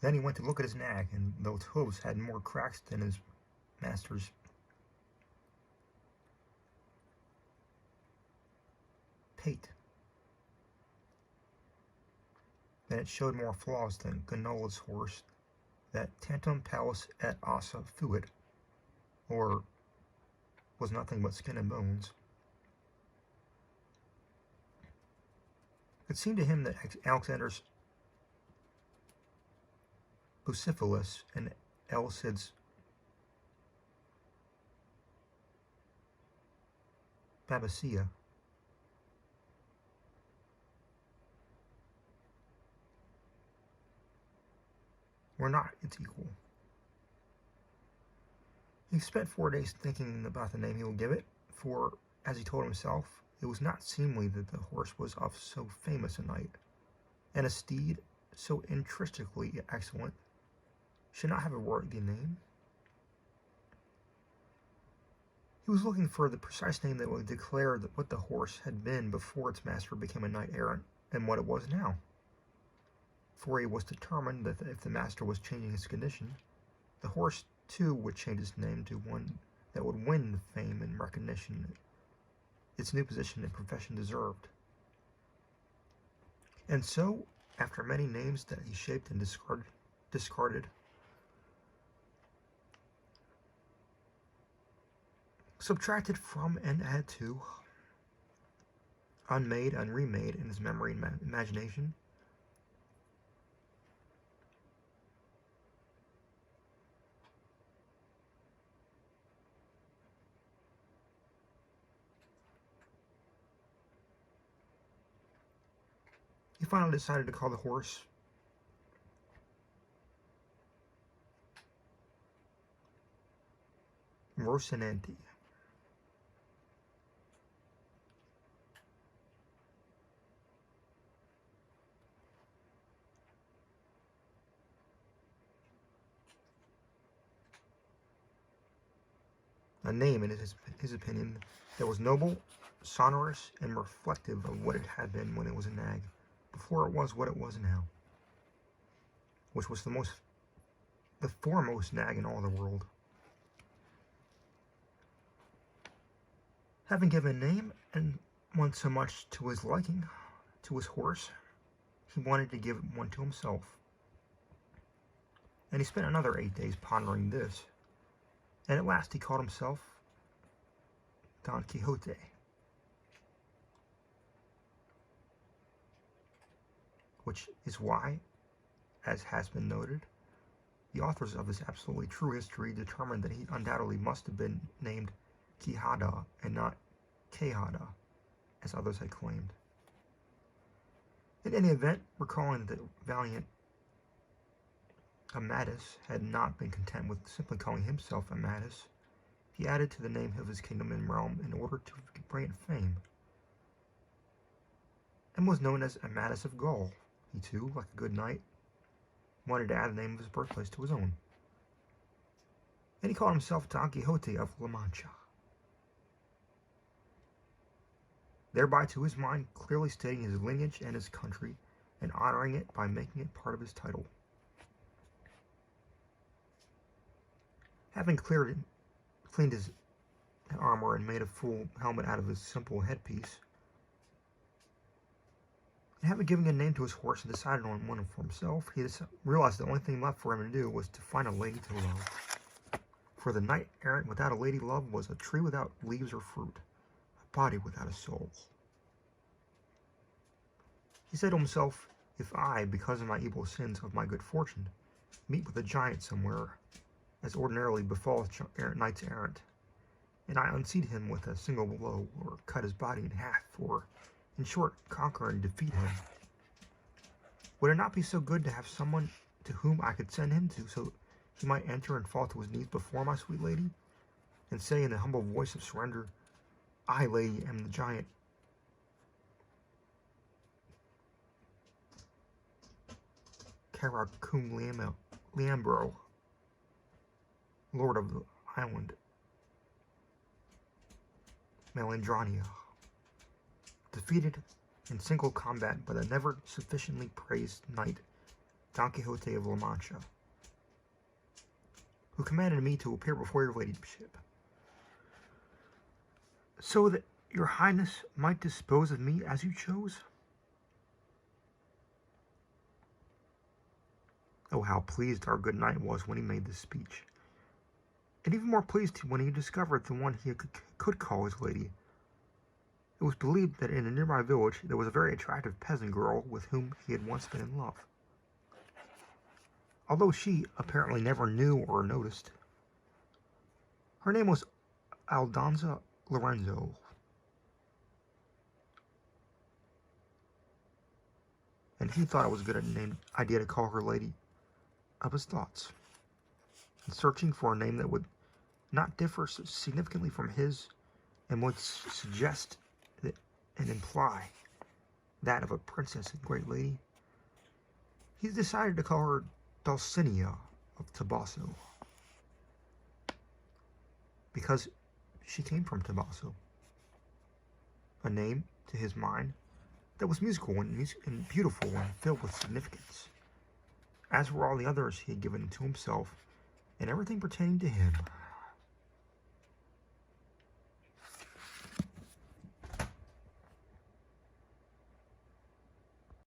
Then he went to look at his nag, and those hooves had more cracks than his master's pate. Then it showed more flaws than Ganola's horse, that tantum palus et ossa fuit, or was nothing but skin and bones. It seemed to him that Alexander's Bucephalus and Elcid's Babesia were not its equal. He spent 4 days thinking about the name he would give it, for, as he told himself, it was not seemly that the horse was of so famous a knight, and a steed so intrinsically excellent should not have a worthy name. He was looking for the precise name that would declare what the horse had been before its master became a knight-errant, and what it was now. For he was determined that if the master was changing his condition, the horse too would change its name to one that would win the fame and recognition its new position and profession deserved. And so, after many names that he shaped and discarded, subtracted from and added to, unmade and remade in his memory and imagination, he finally decided to call the horse Rocinante. A name, in his opinion, that was noble, sonorous, and reflective of what it had been when it was a nag, before it was what it was now, which was the foremost nag in all the world. Having given a name, and one so much to his liking, to his horse, he wanted to give one to himself. And he spent another 8 days pondering this, and at last he called himself Don Quixote. Which is why, as has been noted, the authors of this absolutely true history determined that he undoubtedly must have been named Quixada and not Quejada, as others had claimed. In any event, recalling that valiant Amadis had not been content with simply calling himself Amadis, he added to the name of his kingdom and realm in order to bring it fame, and was known as Amadis of Gaul. He too, like a good knight, wanted to add the name of his birthplace to his own, and he called himself Don Quixote of La Mancha, thereby to his mind clearly stating his lineage and his country, and honoring it by making it part of his title. Having cleaned his armor and made a full helmet out of his simple headpiece, and having given a name to his horse and decided on one for himself, he realized the only thing left for him to do was to find a lady to love. For the knight-errant without a lady love was a tree without leaves or fruit, a body without a soul. He said to himself, if I, because of my evil sins of my good fortune, meet with a giant somewhere, as ordinarily befalls knights errant, and I unseat him with a single blow, or cut his body in half, or, in short, conquer and defeat him, would it not be so good to have someone to whom I could send him to, so he might enter and fall to his knees before my sweet lady, and say in the humble voice of surrender, I, lady, am the giant Caracum Liambro, lord of the island Melandrania, defeated in single combat by the never sufficiently praised knight Don Quixote of La Mancha, who commanded me to appear before your ladyship, so that your highness might dispose of me as you chose? Oh, how pleased our good knight was when he made this speech, and even more pleased when he discovered the one he could call his lady. It was believed that in a nearby village there was a very attractive peasant girl with whom he had once been in love, although she apparently never knew or noticed. Her name was Aldonza Lorenzo, and he thought it was a good idea to call her lady of his thoughts, and searching for a name that would not differ significantly from his and would suggest that, and imply that of a princess and great lady, he decided to call her Dulcinea of Tabasso, because she came from Tabasso, a name, to his mind, that was musical and beautiful and filled with significance, as were all the others he had given to himself and everything pertaining to him.